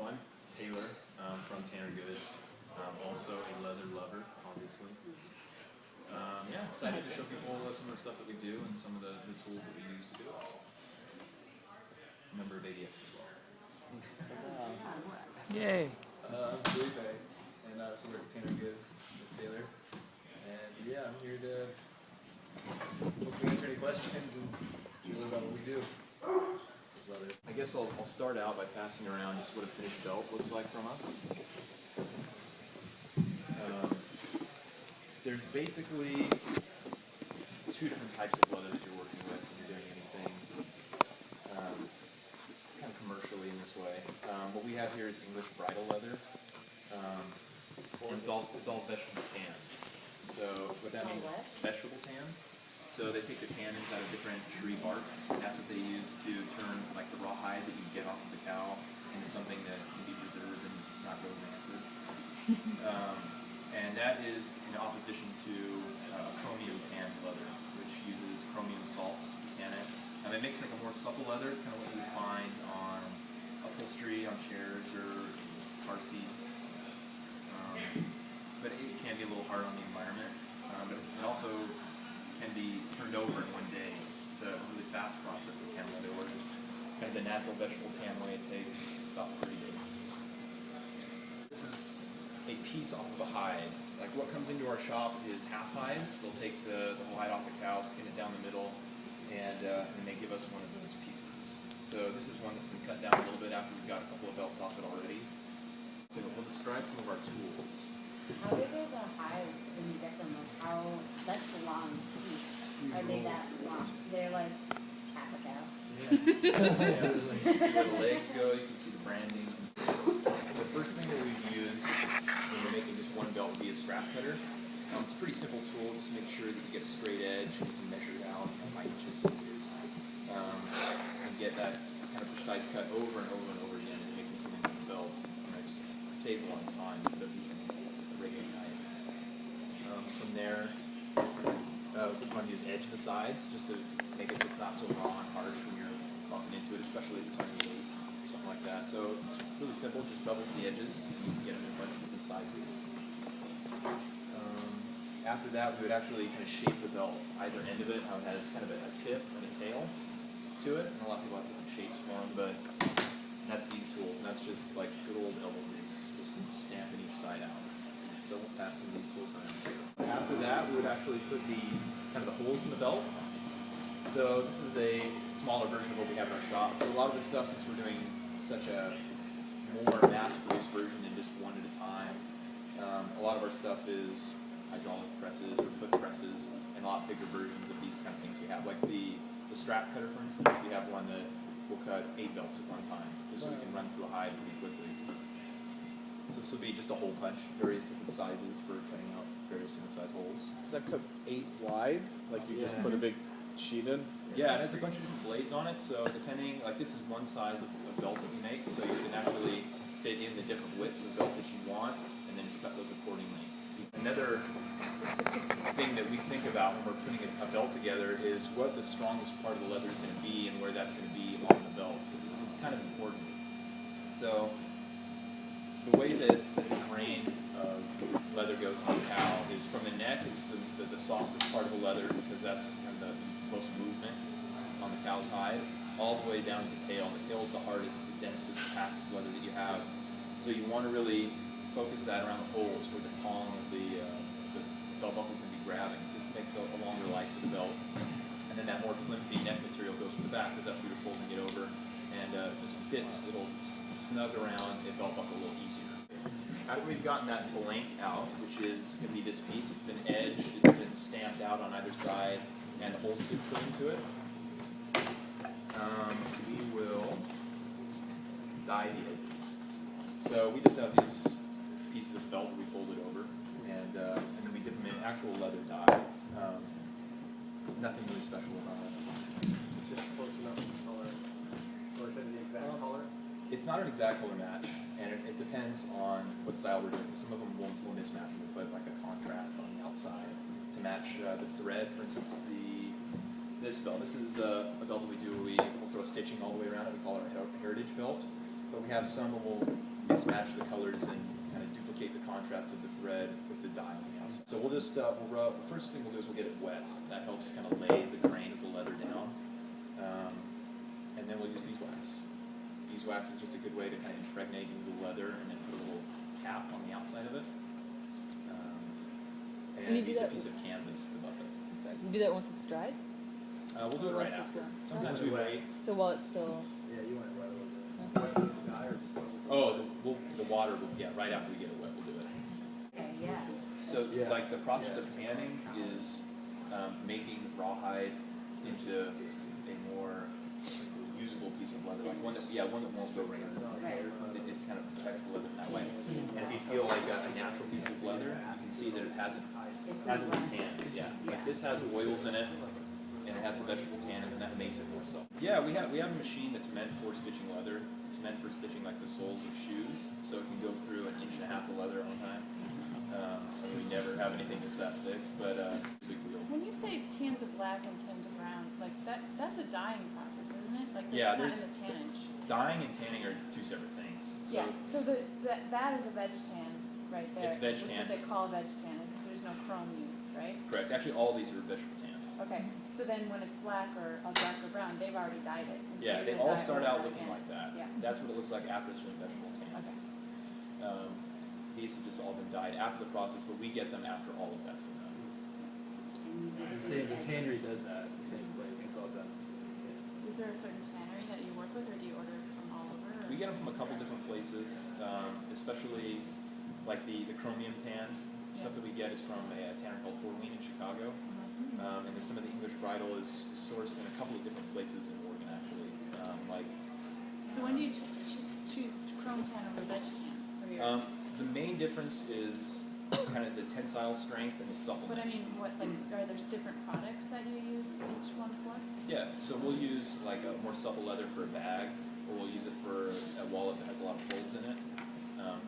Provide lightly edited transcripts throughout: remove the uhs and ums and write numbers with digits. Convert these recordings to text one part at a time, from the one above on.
I'm Taylor from Goods. Also a leather lover, obviously. Yeah, excited to show people some of the stuff that we do and some of the tools that we use to do it. Member of ADX as well. Yay! I'm Felipe, and I also work at Goods with Taylor. And yeah, I'm here to hopefully answer any questions and a little about what we do. I guess I'll start out by passing around just what a finished belt looks like from us. There's basically two different types of leather that you're working with when you're doing anything kind of commercially in this way. What we have here is English bridal leather. And it's all vegetable tan. So what that means is vegetable tan. So they take the tannins out of different tree barks, and that's what they use to turn like the rawhide that you get off of the cow into something that can be preserved and not go rancid. And that is in opposition to chromium tan leather, which uses chromium salts to tan it. And it makes like a more supple leather. It's kind of what you would find on upholstery, on chairs, or car seats. But it can be a little hard on the environment. But it also can be turned over in one day. It's a really fast process of tan leather, whereas kind of the natural vegetable tan way it takes about 30 days. This is a piece off of a hide. Like what comes into our shop is half hides. They'll take the whole hide off the cow, skin it down the middle, and they give us one of those pieces. So this is one that's been cut down a little bit after we've got a couple of belts off it already. So we'll describe some of our tools. How big are the hides when you get them? Like how, that's a long piece. Are they that long? They're like half a cow. Yeah. You can see where the legs go, you can see the branding. The first thing that we use when we're making just one belt would be a strap cutter. It's a pretty simple tool, just make sure that you get a straight edge and you can measure it out by inches and and get that kind of precise cut over and over and over again and making something like a belt. And it just saves a lot of time instead of using a regular knife. From there, we want to use edge to the sides just to make it so it's not so raw and harsh when you're bumping into it, especially if it's on your lace or something like that. So it's really simple, just bubbles the edges and you can get them in a bunch of different sizes. After that, we would actually kind of shape the belt. Either end of it, how it has kind of a tip and a tail to it, and a lot of people have different shapes for them, but that's these tools, and that's just like good old elbow grease, just stamping each side out. So we'll pass some of these tools around too. After that, we would actually put the kind of the holes in the belt. So this is a smaller version of what we have in our shop. So a lot of this stuff, since we're doing such a more mass-produced version than just one at a time, a lot of our stuff is hydraulic presses or foot presses and a lot bigger versions of these kind of things we have. Like the strap cutter, for instance, we have one that will cut 8 belts at one time, just so we can run through a hide pretty quickly. So this will be just a hole punch, various different sizes for cutting out various different size holes. Does that cut 8 wide? Like you just put a big sheet in? Yeah, it has a bunch of different blades on it, so depending, like this is one size of belt that we make, so you can actually fit in the different widths of belt that you want, and then just cut those accordingly. Another thing that we think about when we're putting a belt together is what the strongest part of the leather is going to be and where that's going to be along the belt. It's kind of important. So the way that the grain of leather goes on the cow is from the neck, it's the softest part of the leather because that's kind of the most movement on the cow's hide, all the way down to the tail. And the tail is the hardest, the densest, packest leather that you have. So you want to really focus that around the holes where the tongue of the belt buckle is going to be grabbing. This makes a longer life for the belt. And then that more flimsy neck material goes to the back because that's where you're folding it over. And just fits, it'll snug around a belt buckle a little easier. After we've gotten that blank out, which is going to be this piece, it's been edged, it's been stamped out on either side, and the holes have been put into it, we will dye the edges. So we just have these pieces of felt that we folded over, and then we dip them in actual leather dye. Nothing really special about it. Just close enough color. Or is it the exact color? It's not an exact color match, and it depends on what style we're doing. Some of them will mismatch. We'll put like a contrast on the outside to match the thread. For instance, this belt. This is a belt that we do. We'll throw stitching all the way around it. We call it our heritage belt. But we have some that will just match the colors and kind of duplicate the contrast of the thread with the dye on the outside. So we'll just, the first thing we'll do is we'll get it wet. That helps kind of lay the grain of the leather down. And then we'll use beeswax. Beeswax is just a good way to kind of impregnate into the leather and then put a little cap on the outside of it. And you do use a that piece of canvas to buff it. You do that once it's dried? We'll do it right after. Sometimes we wait. So while it's still... Yeah, you want it wet. Oh, the water will, yeah, right after we get it wet, we'll do it. Okay, yeah. So, Yeah. like, the process of tanning is making rawhide into a more usable piece of leather, like one that won't go wrinkles. Right. It kind of protects the leather in that way. And if you feel like a natural piece of leather, you can see that it hasn't been tanned. Yeah, like this has oils in it, and it has the vegetable tannins, and that makes it more soft. Yeah, we have a machine that's meant for stitching leather. It's meant for stitching like the soles of shoes, so it can go through 1.5 inches of leather at one time. We never have anything that's that thick, but big wheel. When you say tan to black and tan to brown, like that's a dyeing process, isn't it? Like that's Yeah, not there's- in the tannage. Dyeing and tanning are two separate things. So Yeah, so that is a veg tan right there. It's veg That's tan. what they call veg tan, because there's no chrome used, right? correct. Actually, all these are vegetable tan. Okay, so then when it's black or a dark or brown, they've already dyed it. and so Yeah, you're they gonna all dye it start all out back looking in. like that. Yeah. That's what it looks like after it's been vegetable tan. Okay. These have just all been dyed after the process, but we get them after all of that's been done. The tannery does that in the same place. It's all done in the same. Is there a certain tannery that you work with, or do you order from all over? Or? We get them from a couple different places, especially like the chromium tan. Stuff that we get is from a tanner called Horween in Chicago. And then some of the English bridal is sourced in a couple of different places in Oregon, actually. So when do you choose chrome tan over veg tan for your? The main difference is kind of the tensile strength and the suppleness. But I mean, are there different products that you use each one for? Yeah, so we'll use like a more supple leather for a bag, or we'll use it for a wallet that has a lot of folds in it.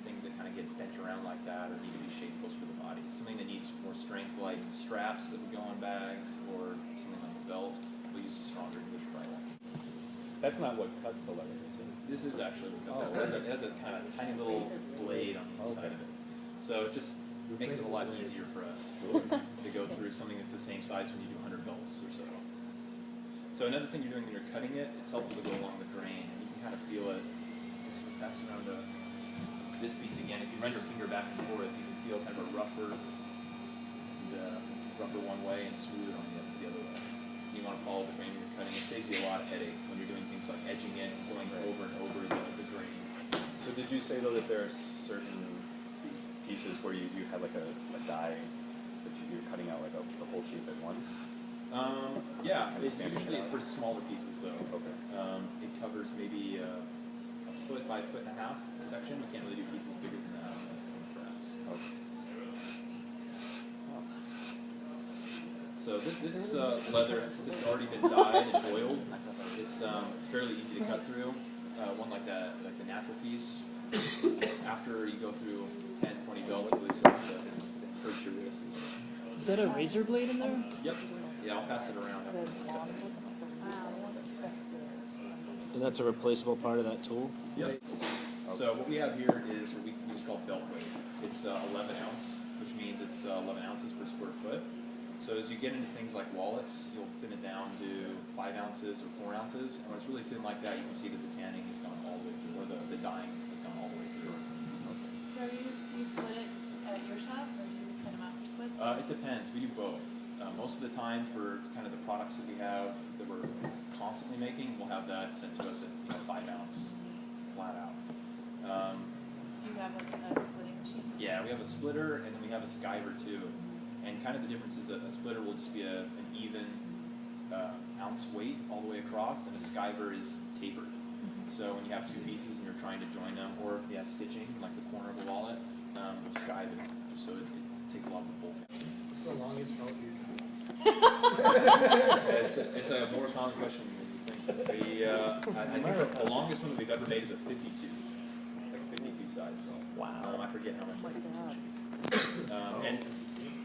Things that kind of get bent around like that or need to be shaped close for the body. Something that needs more strength, like straps that would go on bags, or something like a belt, we'll use a stronger English bridle. That's not what cuts the leather, is it? This is actually what comes out. It has a kind of tiny little blade on the inside of it. So it just makes it a lot easier for us to go through something that's the same size when you do 100 belts or so. So another thing you're doing when you're cutting it, it's helpful to go along the grain, and you can kind of feel it. Just pass around this piece again. If you run your finger back and forth, you can feel kind of a rougher one way and smoother on the other way. You want to follow the grain when you're cutting. It saves you a lot of headache when you're doing things like edging it and going over and over the grain. So did you say though that there are certain pieces where you have like a die that you're cutting out like the whole shape at once? Yeah, Kind of it's standing usually it out. for smaller pieces though. Okay. It covers maybe a foot by 1.5 foot section. We can't really do pieces bigger than that on the press. Okay. So this leather, since it's already been dyed and oiled, it's fairly easy to cut through. One like that, like the natural piece, after you go through 10, 20 belts, really starts to hurt your wrist. Is that a razor blade in there? Yep. Yeah, I'll pass it around. So that's a replaceable part of that tool? Yep. So what we have here is what we use called belt weight. It's 11 ounce, which means it's 11 ounces per square foot. So as you get into things like wallets, you'll thin it down to 5 ounces or 4 ounces. And when it's really thin like that, you can see that the tanning has gone all the way through, or the dyeing has gone all the way through. So do you split it at your shop, or do you send them out for splits? It depends. We do both. Most of the time, for kind of the products that we have that we're constantly making, we'll have that sent to us at 5 ounce flat out. Do you have a splitting machine? Yeah, we have a splitter and then we have a skiver too. And kind of the difference is that a splitter will just be an even ounce weight all the way across, and a skiver is tapered. So when you have two pieces and you're trying to join them, or if you have stitching, like the corner of a wallet, we'll skive it, just so it takes a lot of the bulk out. What's the longest belt you can It's a more common question than you think. I think the longest one that we've ever made is a 52. It's like a 52 size. Wow. I forget how much it is. And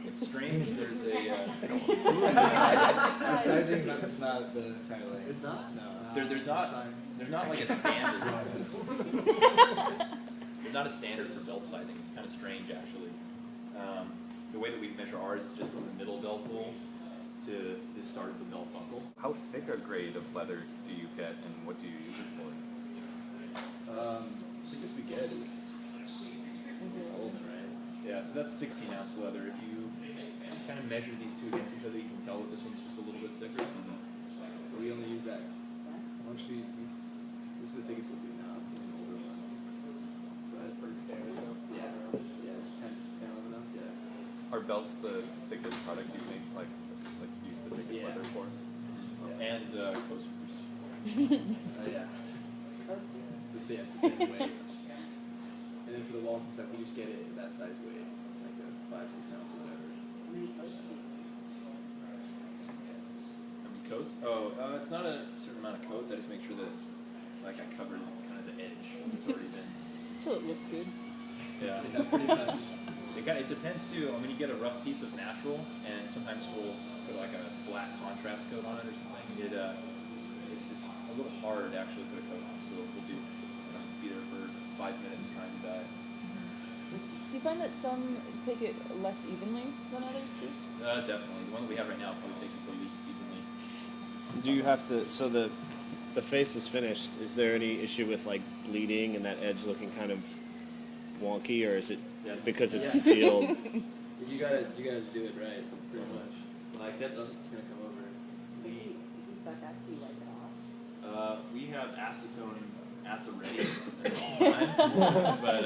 it's strange, there's a... The sizing, it's not the entire length. It's not? No. There's not like a standard. not a standard for belt sizing. It's kind of strange actually. The way that we measure ours is just from the middle belt hole to the start of the belt buckle. How thick a grade of leather do you get, and what do you use it for? The thickest we get is golden, right? Yeah, so that's 16-ounce leather. If you kind of measure these two against each other, you can tell that this one's just a little bit thicker. So we only use that. Actually, this is the thickest we'll do now. It's an older one. But pretty standard. Yeah, it's 10, 11 ounce. Yeah. Are belts the thickest product you make? Like use the thickest Yeah. leather for? And coasters. Yeah. It's the same weight. And then for the walls and stuff, we just get it that size weight, like a 5-6 ounce or whatever. How many coats? Oh, it's not a certain amount of coats. I just make sure that like I cover kind of the edge. It's already been. Till it looks good. Yeah. Pretty much. It depends too. I mean, you get a rough piece of natural, and sometimes we'll put like a black contrast coat on it or something. It's a little hard to actually put a coat on, so we'll do. Be there for 5 minutes trying to dye. Do you find that some take it less evenly than others do? Definitely. The one that we have right now probably takes it the least evenly. Do you have to? So the face is finished. Is there any issue with like bleeding and that edge looking kind of wonky, or is it because it's Yeah. sealed? You gotta do it right, pretty much. Like Or else it's gonna come over. If you fuck up, you wipe it off. We have acetone at the ready at all times, but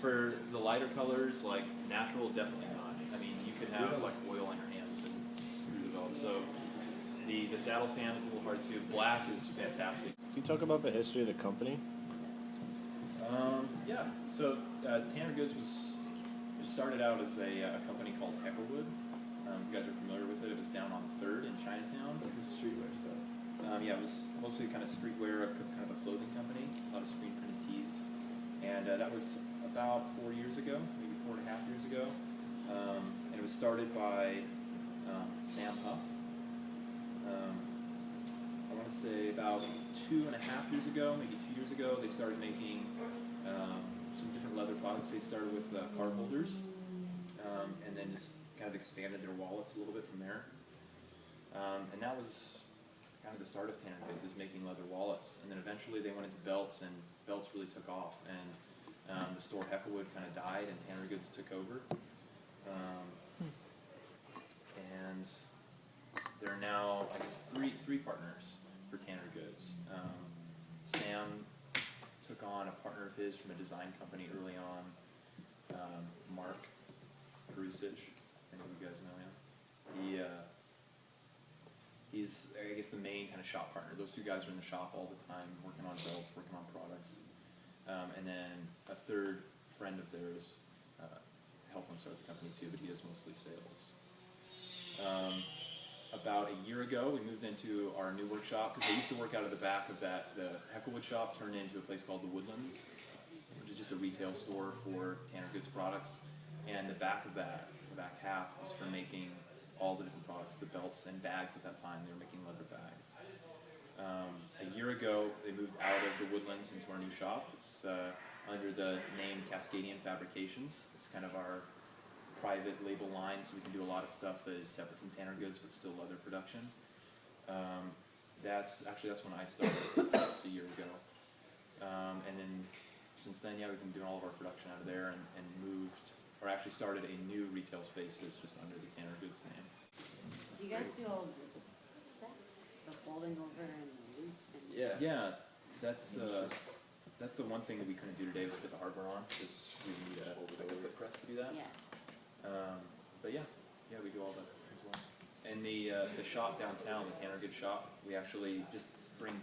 for the lighter colors, like natural, definitely not. I mean, you could have like oil on your hands and screw the belt. So the saddle tan is a little hard too. Black is fantastic. Can you talk about the history of the company? Yeah. So Tanner Goods it started out as a company called Hecklewood. You guys are familiar with it. It was down on 3rd in Chinatown. This is streetwear stuff. Yeah, it was mostly kind of streetwear, kind of a clothing company, a lot of screen printed tees. And that was about 4 years ago, maybe 4.5 years ago. And it was started by Sam Huff. I want to say about 2.5 years ago, maybe 2 years ago, they started making some different leather products. They started with card holders, and then just kind of expanded their wallets a little bit from there. And that was kind of the start of Tanner Goods, is making leather wallets. And then eventually they went into belts, and belts really took off. And the store Hecklewood kind of died, and Tanner Goods took over. And there are now, I guess, three partners for Tanner Goods. Sam took on a partner of his from a design company early on, Mark Brusich. I know you guys know him. He's, I guess, the main kind of shop partner. Those two guys are in the shop all the time, working on belts, working on products. And then a third friend of theirs helped him start the company too, but he does mostly sales. About a year ago, we moved into our new workshop, because they used to work out of the back of the Hecklewood shop turned into a place called the Woodlands, which is just a retail store for Tanner Goods products. And the back of that, the back half, was for making all the different products, the belts and bags at that time. They were making leather bags. A year ago, they moved out of the Woodlands into our new shop. It's under the name Cascadian Fabrications. It's kind of our private label line, so we can do a lot of stuff that is separate from Tanner Goods, but still leather production. That's when I started. That was a year ago. And then since then, yeah, we've been doing all of our production out of there, and moved, or actually started a new retail space that's just under the Tanner Goods name. Do you guys do all this stuff? The folding over and the loop and Yeah, that's the one thing that we couldn't do today was put the hardware on, because we need a foot press to do that. yeah. But yeah, we do all that as well. And the shop downtown, the Tanner Goods shop, we actually just bring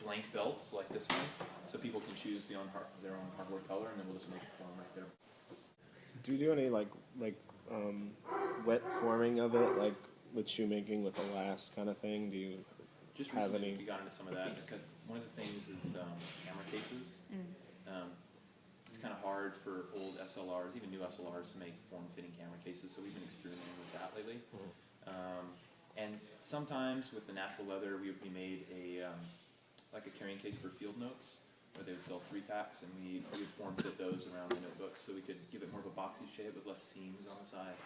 blank belts like this one, so people can choose their own hardware color, and then we'll just make it for them right there. Do you do any like wet forming of it, like with shoemaking with a last kind of thing? Do you Just have recently any? we got into some of that, because one of the things is camera cases. It's kind of hard for old SLRs, even new SLRs, to make form-fitting camera cases, so we've been experimenting with that lately. And sometimes with the natural leather, we made a like a carrying case for field notes. where they would sell 3-packs, and we would form fit those around the notebooks so we could give it more of a boxy shape with less seams on the side,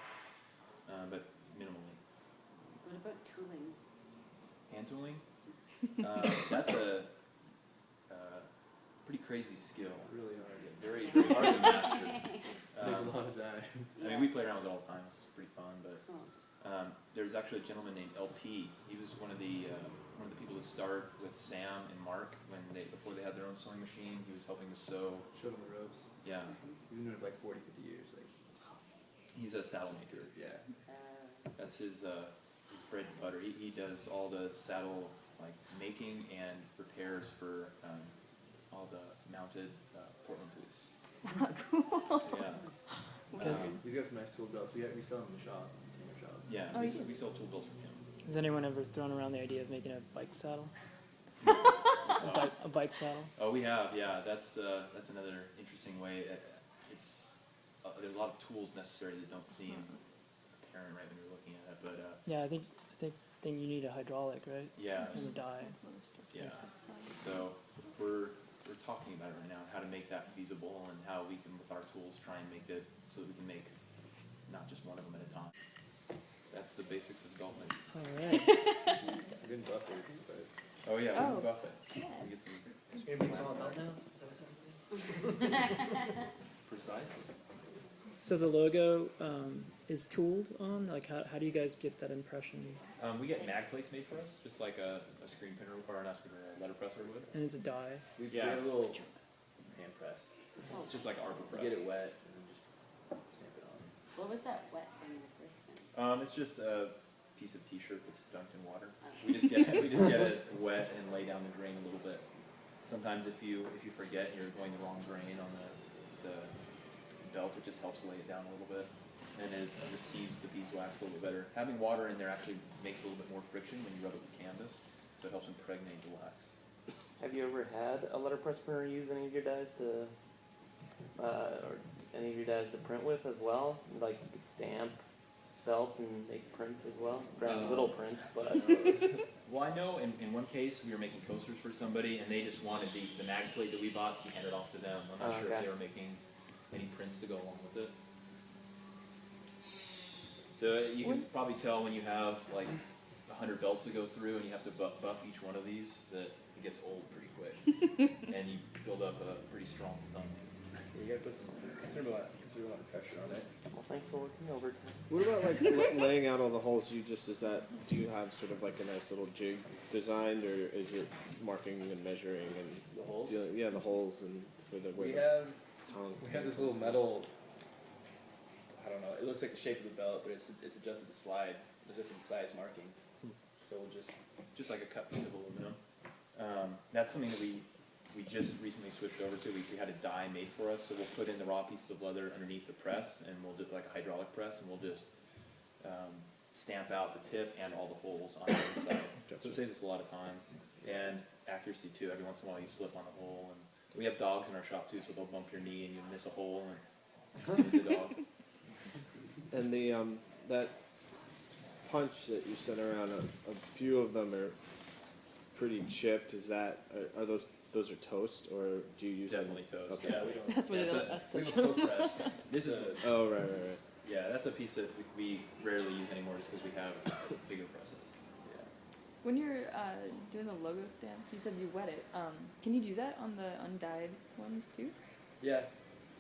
but minimally. What about tooling? Hand tooling, that's a pretty crazy skill. Really hard. Very, very hard to master. Takes a lot of time. I mean, we play around with it all the time. It's pretty fun, but Oh. there's actually a gentleman named LP. He was one of the people to start with Sam and Mark before they had their own sewing machine. He was helping to sew. Show them the ropes. Yeah, He's been doing it for like 40, 50 years. Like, he's a saddle maker. yeah. That's his bread and butter. He does all the saddle like making and repairs for all the mounted Portland police. Cool. Yeah. He's got some nice tool belts. We sell them in the shop, in our shop. Yeah, Oh, we, you do? we sell tool belts from him. Has anyone ever thrown around the idea of making a bike saddle? A bike saddle? Oh, we have, yeah. That's another interesting way. There's a lot of tools necessary that don't seem apparent right when you're looking at it, but Yeah, I think you need a hydraulic, right? yeah, And a die. yeah. So we're talking about it right now, how to make that feasible and how we can, with our tools, try and make it so that we can make not just one of them at a time. That's the basics of adult making. All right. It's a good buffer, but. Oh yeah, we Oh. can buff it. Yeah. We get some You're gonna make someone belt now? Is that what's happening? precisely. So the logo is tooled on? Like, how do you guys get that impression? We get mag plates made for us, just like a screen printer or not screen printer, a letterpresser would. And it's a die. We Yeah. have a little hand press. It's just like arbor You press. get it wet and then just stamp it on. What was that wet thing the first time? It's just a piece of t-shirt that's dunked in water. We just get it wet and lay down the grain a little bit. Sometimes if you forget and you're going the wrong grain on the belt, it just helps lay it down a little bit, and it receives the beeswax a little bit better. Having water in there actually makes a little bit more friction when you rub it with canvas, so it helps impregnate the wax. Have you ever had a letterpress printer use any of your dies to, or any of your dies to print with as well? Like you could stamp belts and make prints as well? Granted, little prints, but. Well, I know in one case we were making coasters for somebody, and they just wanted the mag plate that we bought to be handed off to them. I'm not sure if Okay. they were making any prints to go along with it. So you can probably tell when you have like 100 belts to go through and you have to buff each one of these that it gets old pretty quick, and you build up a pretty strong thumb. You gotta put some considerable amount of pressure on it. Well, thanks for working overtime. What about like laying out all the holes? Do you have sort of like a nice little jig designed, or is it marking and measuring and The holes? yeah, the holes and for the We where have the tongue. we have this little metal. I don't know. It looks like the shape of the belt, but it's adjusted to slide. There's different size markings, so we'll Just like a cut piece of aluminum. That's something that we just recently switched over to. We had a die made for us, so we'll put in the raw pieces of leather underneath the press, and we'll do like a hydraulic press, and we'll just stamp out the tip and all the holes on the other side. So it saves us a lot of time and accuracy too. Every once in a while you slip on a hole, and we have dogs in our shop too, so they'll bump your knee and you miss a hole and hit the dog. And the that punch that you sent around, a few of them are pretty chipped. Is that are those are toast, or do you use Definitely toast. Okay. yeah, we don't. That's where Yeah, they so let us We touch have a foot press. This is Oh right. yeah, that's a piece that we rarely use anymore, just because we have bigger presses. Yeah. When you're doing the logo stamp, you said you wet it. Can you do that on the undyed ones too? Yeah,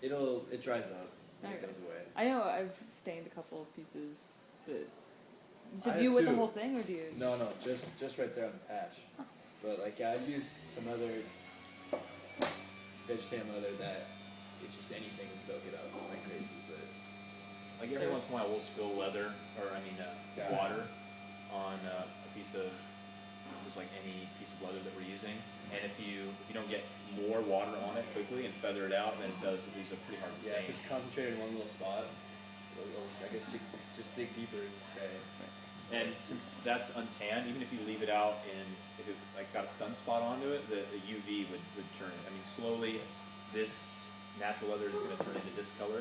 it dries out and it Okay. goes away. I know I've stained a couple of pieces, but so I do you have wet the two. whole thing, or do you? No, just right there on the patch. But like I've used some other vegetarian leather that it's just anything would soak it up like crazy. But Like every once in a while we'll spill leather, or Yeah. water on a piece of, just like any piece of leather that we're using. And if you don't get more water on it quickly and feather it out, then it does leave a pretty hard yeah, stain. if it's concentrated in one little spot, I guess just dig deeper and stay. And since that's untanned, even if you leave it out in, if it like got a sunspot onto it, the UV would turn it. I mean, slowly this natural leather is going to turn into this color,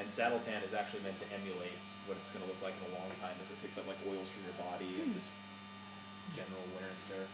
and saddle tan is actually meant to emulate what it's going to look like in a long time as it picks up like oils from your body and just general wear and tear.